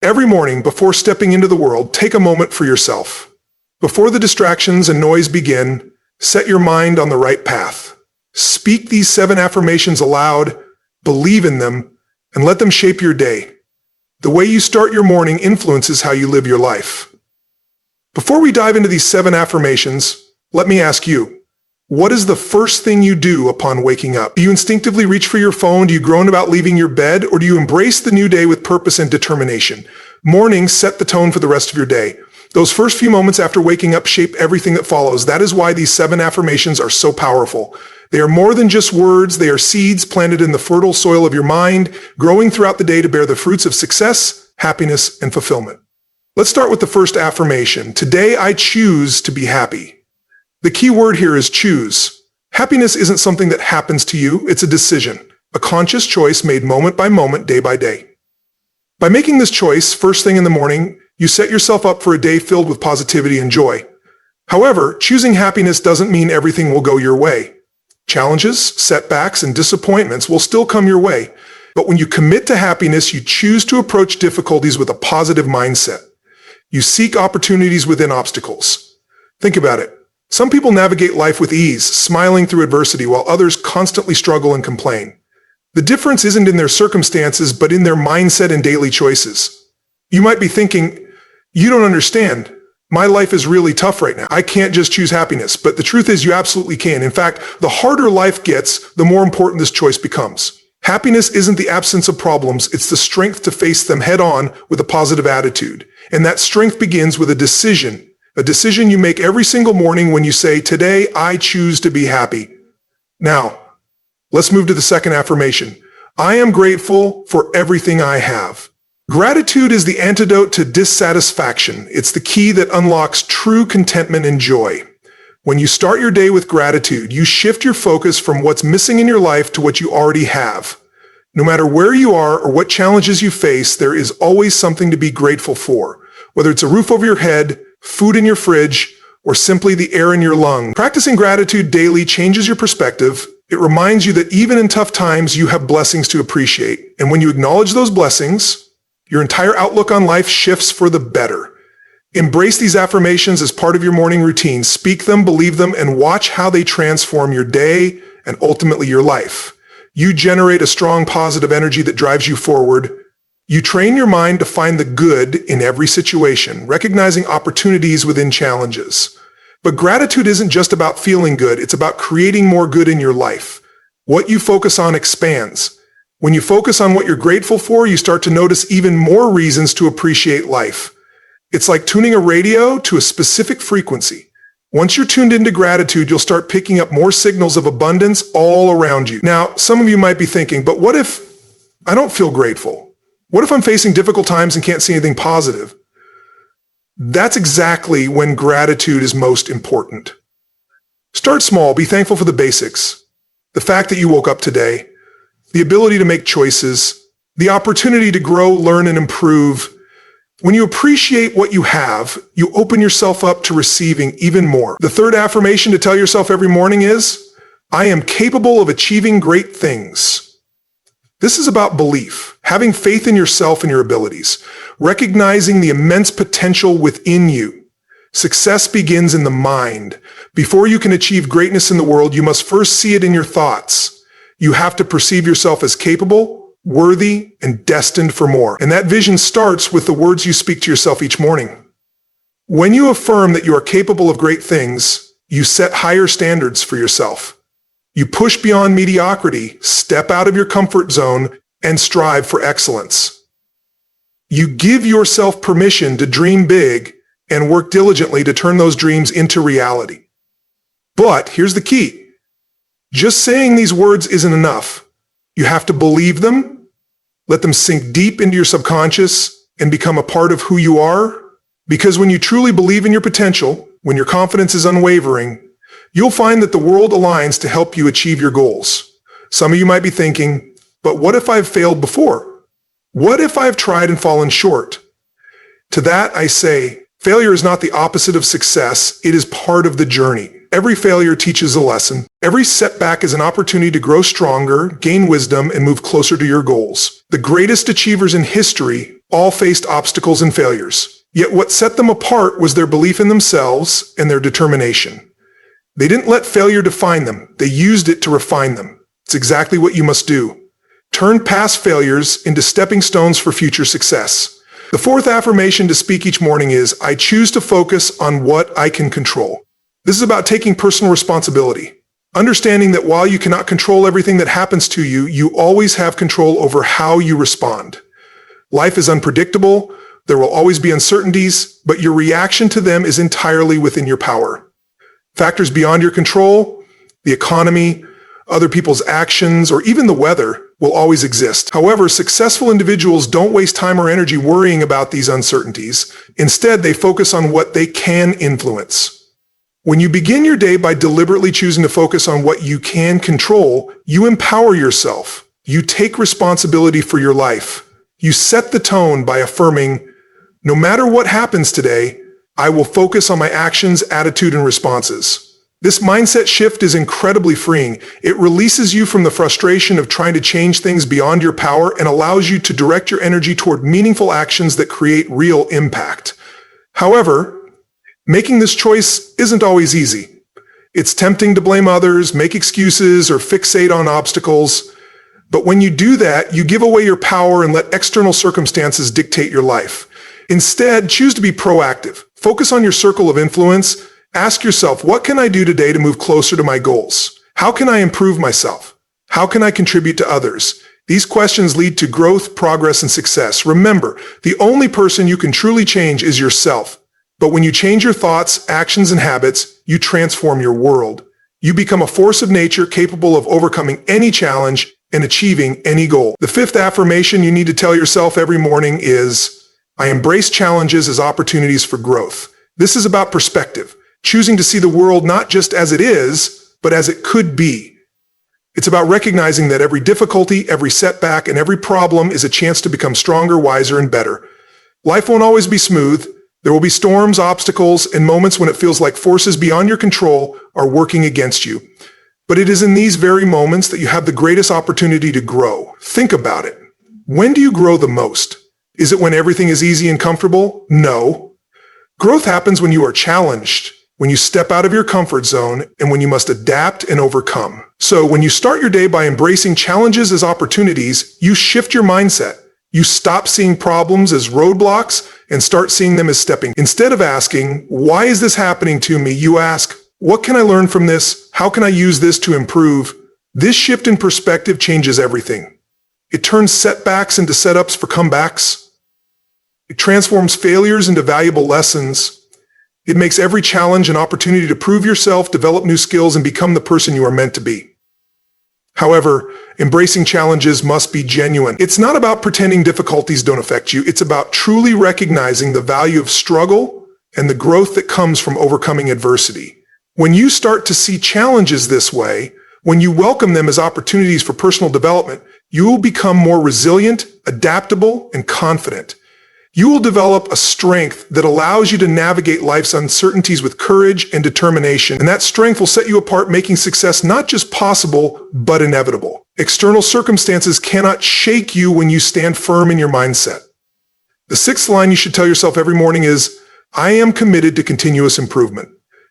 Every morning, before stepping into the world, take a moment for yourself. Before the distractions and noise begin, set your mind on the right path. Speak these 7 affirmations aloud, believe in them, and let them shape your day. The way you start your morning influences how you live your life. Before we dive into these 7 affirmations, let me ask you, what is the first thing you do upon waking up? Do you instinctively reach for your phone? Do you groan about leaving your bed? Or do you embrace the new day with purpose and determination? Mornings set the tone for the rest of your day. Those first few moments after waking up shape everything that follows. That is why these 7 affirmations are so powerful. They are more than just words. They are seeds planted in the fertile soil of your mind, growing throughout the day to bear the fruits of success, happiness, and fulfillment. Let's start with the first affirmation. Today, I choose to be happy. The key word here is choose. Happiness isn't something that happens to you. It's a decision, a conscious choice made moment by moment, day by day. By making this choice first thing in the morning, you set yourself up for a day filled with positivity and joy. However, choosing happiness doesn't mean everything will go your way. Challenges, setbacks, and disappointments will still come your way. But when you commit to happiness, you choose to approach difficulties with a positive mindset. You seek opportunities within obstacles. Think about it. Some people navigate life with ease, smiling through adversity, while others constantly struggle and complain. The difference isn't in their circumstances, but in their mindset and daily choices. You might be thinking, you don't understand. My life is really tough right now. I can't just choose happiness. But the truth is you absolutely can. In fact, the harder life gets, the more important this choice becomes. Happiness isn't the absence of problems. It's the strength to face them head on with a positive attitude. And that strength begins with a decision you make every single morning when you say, today I choose to be happy. Now, let's move to the second affirmation. I am grateful for everything I have. Gratitude is the antidote to dissatisfaction. It's the key that unlocks true contentment and joy. When you start your day with gratitude, you shift your focus from what's missing in your life to what you already have. No matter where you are or what challenges you face, there is always something to be grateful for. Whether it's a roof over your head, food in your fridge, or simply the air in your lungs. Practicing gratitude daily changes your perspective. It reminds you that even in tough times, you have blessings to appreciate. And when you acknowledge those blessings, your entire outlook on life shifts for the better. Embrace these affirmations as part of your morning routine. Speak them, believe them, and watch how they transform your day and ultimately your life. You generate a strong positive energy that drives you forward. You train your mind to find the good in every situation, recognizing opportunities within challenges. But gratitude isn't just about feeling good, it's about creating more good in your life. What you focus on expands. When you focus on what you're grateful for, you start to notice even more reasons to appreciate life. It's like tuning a radio to a specific frequency. Once you're tuned into gratitude, you'll start picking up more signals of abundance all around you. Now, some of you might be thinking, but what if I don't feel grateful? What if I'm facing difficult times and can't see anything positive? That's exactly when gratitude is most important. Start small. Be thankful for the basics. The fact that you woke up today, the ability to make choices, the opportunity to grow, learn, and improve. When you appreciate what you have, you open yourself up to receiving even more. The third affirmation to tell yourself every morning is, I am capable of achieving great things. This is about belief, having faith in yourself and your abilities, recognizing the immense potential within you. Success begins in the mind. Before you can achieve greatness in the world, you must first see it in your thoughts. You have to perceive yourself as capable, worthy, and destined for more. And that vision starts with the words you speak to yourself each morning. When you affirm that you are capable of great things, you set higher standards for yourself. You push beyond mediocrity, step out of your comfort zone, and strive for excellence. You give yourself permission to dream big and work diligently to turn those dreams into reality. But here's the key. Just saying these words isn't enough. You have to believe them, let them sink deep into your subconscious, and become a part of who you are. Because when you truly believe in your potential, when your confidence is unwavering, you'll find that the world aligns to help you achieve your goals. Some of you might be thinking, but what if I've failed before? What if I've tried and fallen short? To that I say, failure is not the opposite of success, it is part of the journey. Every failure teaches a lesson. Every setback is an opportunity to grow stronger, gain wisdom, and move closer to your goals. The greatest achievers in history all faced obstacles and failures. Yet what set them apart was their belief in themselves and their determination. They didn't let failure define them. They used it to refine them. It's exactly what you must do. Turn past failures into stepping stones for future success. The fourth affirmation to speak each morning is, I choose to focus on what I can control. This is about taking personal responsibility. Understanding that while you cannot control everything that happens to you, you always have control over how you respond. Life is unpredictable. There will always be uncertainties, but your reaction to them is entirely within your power. Factors beyond your control, the economy, other people's actions, or even the weather will always exist. However, successful individuals don't waste time or energy worrying about these uncertainties. Instead, they focus on what they can influence. When you begin your day by deliberately choosing to focus on what you can control, you empower yourself. You take responsibility for your life. You set the tone by affirming, no matter what happens today, I will focus on my actions, attitude, and responses. This mindset shift is incredibly freeing. It releases you from the frustration of trying to change things beyond your power and allows you to direct your energy toward meaningful actions that create real impact. However, making this choice isn't always easy. It's tempting to blame others, make excuses, or fixate on obstacles. But when you do that, you give away your power and let external circumstances dictate your life. Instead, choose to be proactive. Focus on your circle of influence. Ask yourself, what can I do today to move closer to my goals? How can I improve myself? How can I contribute to others? These questions lead to growth, progress, and success. Remember, the only person you can truly change is yourself. But when you change your thoughts, actions, and habits, you transform your world. You become a force of nature capable of overcoming any challenge and achieving any goal. The fifth affirmation you need to tell yourself every morning is, I embrace challenges as opportunities for growth. This is about perspective. Choosing to see the world not just as it is, but as it could be. It's about recognizing that every difficulty, every setback, and every problem is a chance to become stronger, wiser, and better. Life won't always be smooth. There will be storms, obstacles, and moments when it feels like forces beyond your control are working against you. But it is in these very moments that you have the greatest opportunity to grow. Think about it. When do you grow the most? Is it when everything is easy and comfortable? No. Growth happens when you are challenged, when you step out of your comfort zone, and when you must adapt and overcome. So when you start your day by embracing challenges as opportunities, you shift your mindset. You stop seeing problems as roadblocks and start seeing them as stepping. Instead of asking, why is this happening to me? You ask, what can I learn from this? How can I use this to improve? This shift in perspective changes everything. It turns setbacks into setups for comebacks. It transforms failures into valuable lessons. It makes every challenge an opportunity to prove yourself, develop new skills, and become the person you are meant to be. However, embracing challenges must be genuine. It's not about pretending difficulties don't affect you. It's about truly recognizing the value of struggle and the growth that comes from overcoming adversity. When you start to see challenges this way, when you welcome them as opportunities for personal development, you will become more resilient, adaptable, and confident. You will develop a strength that allows you to navigate life's uncertainties with courage and determination, and that strength will set you apart, making success not just possible, but inevitable. External circumstances cannot shake you when you stand firm in your mindset. The sixth line you should tell yourself every morning is, I am committed to continuous improvement.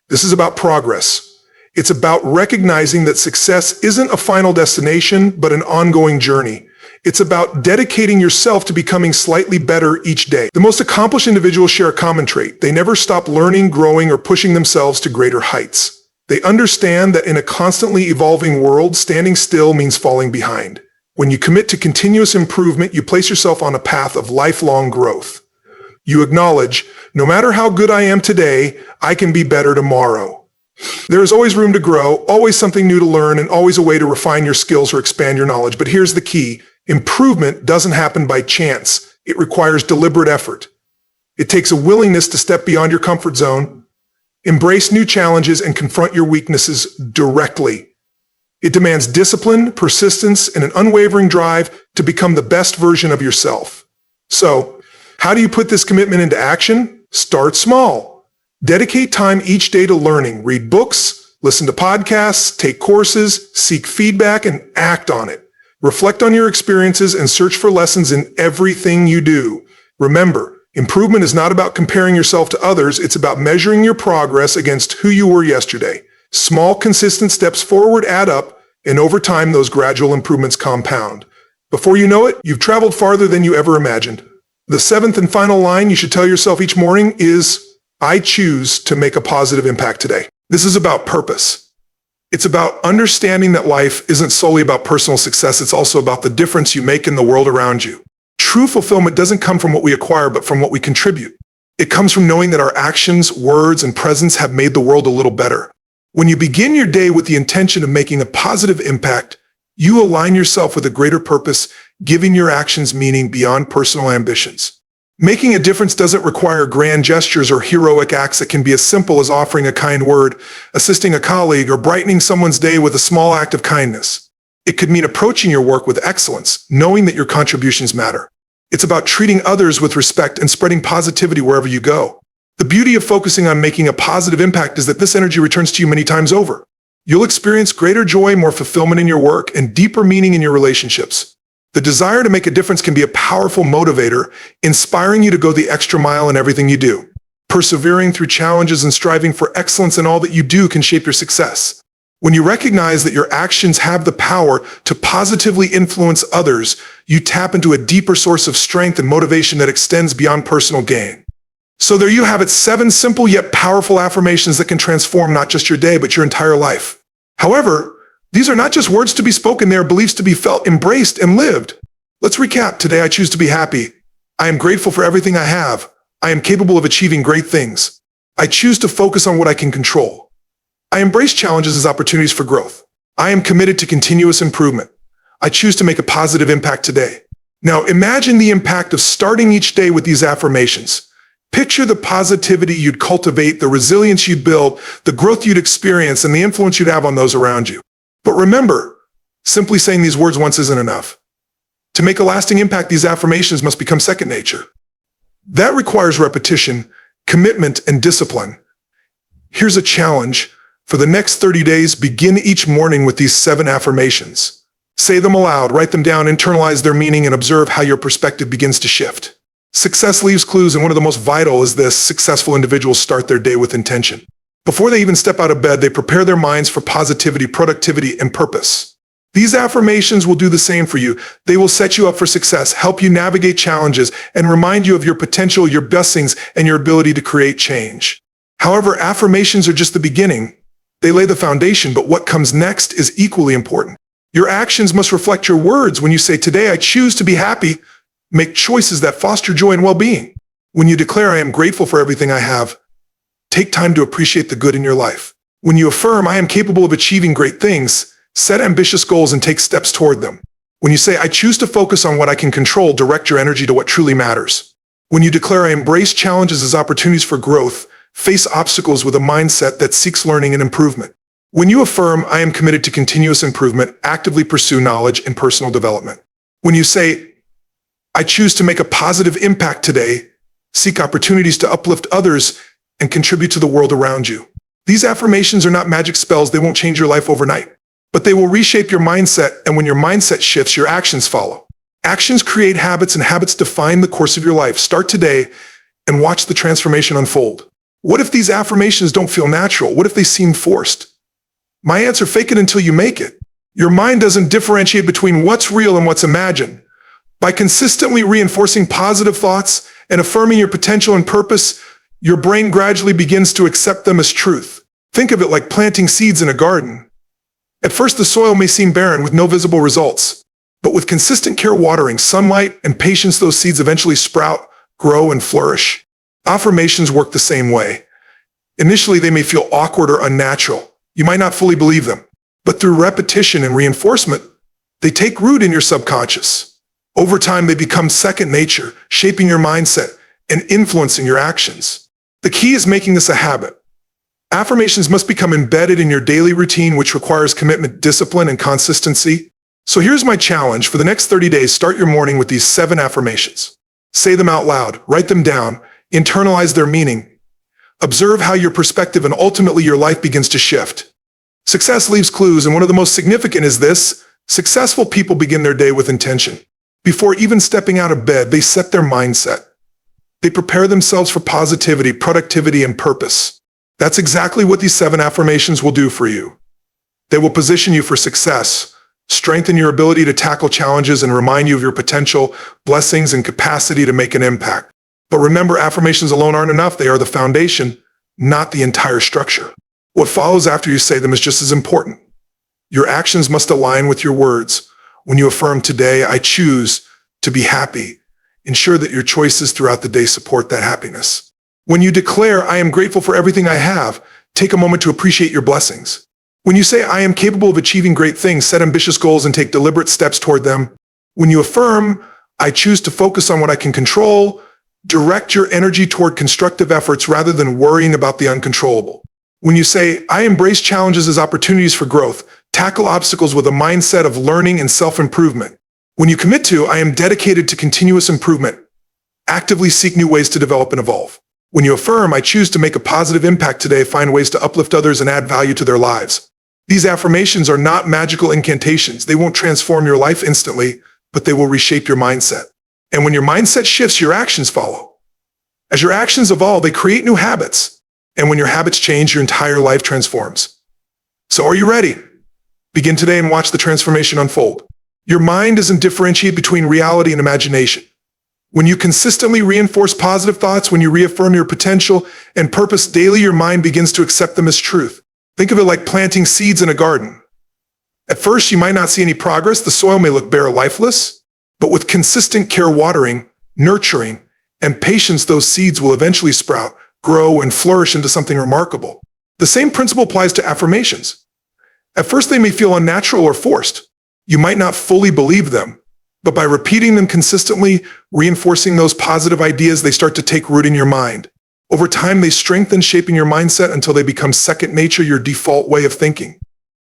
This is about progress. It's about recognizing that success isn't a final destination, but an ongoing journey. It's about dedicating yourself to becoming slightly better each day. The most accomplished individuals share a common trait. They never stop learning, growing, or pushing themselves to greater heights. They understand that in a constantly evolving world, standing still means falling behind. When you commit to continuous improvement, you place yourself on a path of lifelong growth. You acknowledge, no matter how good I am today, I can be better tomorrow. There is always room to grow, always something new to learn, and always a way to refine your skills or expand your knowledge. But here's the key. Improvement doesn't happen by chance. It requires deliberate effort. It takes a willingness to step beyond your comfort zone, embrace new challenges, and confront your weaknesses directly. It demands discipline, persistence, and an unwavering drive to become the best version of yourself. So, how do you put this commitment into action? Start small. Dedicate time each day to learning. Read books, Listen to podcasts, take courses, seek feedback, and act on it. Reflect on your experiences and search for lessons in everything you do. Remember, improvement is not about comparing yourself to others. It's about measuring your progress against who you were yesterday. Small, consistent steps forward add up, and over time, those gradual improvements compound. Before you know it, you've traveled farther than you ever imagined. The seventh and final line you should tell yourself each morning is, I choose to make a positive impact today. This is about purpose. It's about understanding that life isn't solely about personal success. It's also about the difference you make in the world around you. True fulfillment doesn't come from what we acquire, but from what we contribute. It comes from knowing that our actions, words, and presence have made the world a little better. When you begin your day with the intention of making a positive impact, you align yourself with a greater purpose, giving your actions meaning beyond personal ambitions. Making a difference doesn't require grand gestures or heroic acts. It can be as simple as offering a kind word, assisting a colleague, or brightening someone's day with a small act of kindness. It could mean approaching your work with excellence, knowing that your contributions matter. It's about treating others with respect and spreading positivity wherever you go. The beauty of focusing on making a positive impact is that this energy returns to you many times over. You'll experience greater joy, more fulfillment in your work, and deeper meaning in your relationships. The desire to make a difference can be a powerful motivator, inspiring you to go the extra mile in everything you do. Persevering through challenges and striving for excellence in all that you do can shape your success. When you recognize that your actions have the power to positively influence others, you tap into a deeper source of strength and motivation that extends beyond personal gain. So there you have it, 7 simple yet powerful affirmations that can transform not just your day, but your entire life. However, these are not just words to be spoken, they are beliefs to be felt, embraced, and lived. Let's recap. Today I choose to be happy. I am grateful for everything I have. I am capable of achieving great things. I choose to focus on what I can control. I embrace challenges as opportunities for growth. I am committed to continuous improvement. I choose to make a positive impact today. Now imagine the impact of starting each day with these affirmations. Picture the positivity you'd cultivate, the resilience you'd build, the growth you'd experience, and the influence you'd have on those around you. But remember, simply saying these words once isn't enough. To make a lasting impact, these affirmations must become second nature. That requires repetition, commitment, and discipline. Here's a challenge. For the next 30 days, begin each morning with these 7 affirmations. Say them aloud, write them down, internalize their meaning, and observe how your perspective begins to shift. Success leaves clues, and one of the most vital is this: successful individuals start their day with intention. Before they even step out of bed, they prepare their minds for positivity, productivity, and purpose. These affirmations will do the same for you. They will set you up for success, help you navigate challenges, and remind you of your potential, your blessings, and your ability to create change. However, affirmations are just the beginning. They lay the foundation, but what comes next is equally important. Your actions must reflect your words. When you say, "Today I choose to be happy," make choices that foster joy and well-being. When you declare, "I am grateful for everything I have," take time to appreciate the good in your life. When you affirm, "I am capable of achieving great things," set ambitious goals and take steps toward them. When you say, "I choose to focus on what I can control," direct your energy to what truly matters. When you declare, "I embrace challenges as opportunities for growth," face obstacles with a mindset that seeks learning and improvement. When you affirm, "I am committed to continuous improvement," actively pursue knowledge and personal development. When you say, "I choose to make a positive impact today," seek opportunities to uplift others and contribute to the world around you. These affirmations are not magic spells. They won't change your life overnight, but they will reshape your mindset, and when your mindset shifts, your actions follow. Actions create habits, and habits define the course of your life. Start today and watch the transformation unfold. What if these affirmations don't feel natural? What if they seem forced? My answer: fake it until you make it. Your mind doesn't differentiate between what's real and what's imagined. By consistently reinforcing positive thoughts and affirming your potential and purpose, your brain gradually begins to accept them as truth. Think of it like planting seeds in a garden. At first, the soil may seem barren with no visible results, but with consistent care, watering, sunlight, and patience, those seeds eventually sprout, grow, and flourish. Affirmations work the same way. Initially, they may feel awkward or unnatural. You might not fully believe them, but through repetition and reinforcement, they take root in your subconscious. Over time, they become second nature, shaping your mindset and influencing your actions. The key is making this a habit. Affirmations must become embedded in your daily routine, which requires commitment, discipline, and consistency. So here's my challenge. For the next 30 days, start your morning with these 7 affirmations. Say them out loud, write them down, internalize their meaning. Observe how your perspective and ultimately your life begins to shift. Success leaves clues, and one of the most significant is this: successful people begin their day with intention. Before even stepping out of bed, they set their mindset. They prepare themselves for positivity, productivity, and purpose. That's exactly what these 7 affirmations will do for you. They will position you for success, strengthen your ability to tackle challenges, and remind you of your potential, blessings, and capacity to make an impact. But remember, affirmations alone aren't enough. They are the foundation, not the entire structure. What follows after you say them is just as important. Your actions must align with your words. When you affirm, "Today, I choose to be happy," ensure that your choices throughout the day support that happiness. When you declare, "I am grateful for everything I have," take a moment to appreciate your blessings. When you say, "I am capable of achieving great things," set ambitious goals and take deliberate steps toward them. When you affirm, "I choose to focus on what I can control," direct your energy toward constructive efforts rather than worrying about the uncontrollable. When you say, "I embrace challenges as opportunities for growth," tackle obstacles with a mindset of learning and self-improvement. When you commit to, "I am dedicated to continuous improvement," actively seek new ways to develop and evolve. When you affirm, "I choose to make a positive impact today," find ways to uplift others and add value to their lives. These affirmations are not magical incantations. They won't transform your life instantly, but they will reshape your mindset. And when your mindset shifts, your actions follow. As your actions evolve, they create new habits. And when your habits change, your entire life transforms. So are you ready? Begin today and watch the transformation unfold. Your mind doesn't differentiate between reality and imagination. When you consistently reinforce positive thoughts, when you reaffirm your potential and purpose daily, your mind begins to accept them as truth. Think of it like planting seeds in a garden. At first, you might not see any progress. The soil may look bare or lifeless, but with consistent care, watering, nurturing, and patience, those seeds will eventually sprout, grow, and flourish into something remarkable. The same principle applies to affirmations. At first, they may feel unnatural or forced. You might not fully believe them, but by repeating them consistently, reinforcing those positive ideas, they start to take root in your mind. Over time, they strengthen, shaping your mindset until they become second nature, your default way of thinking.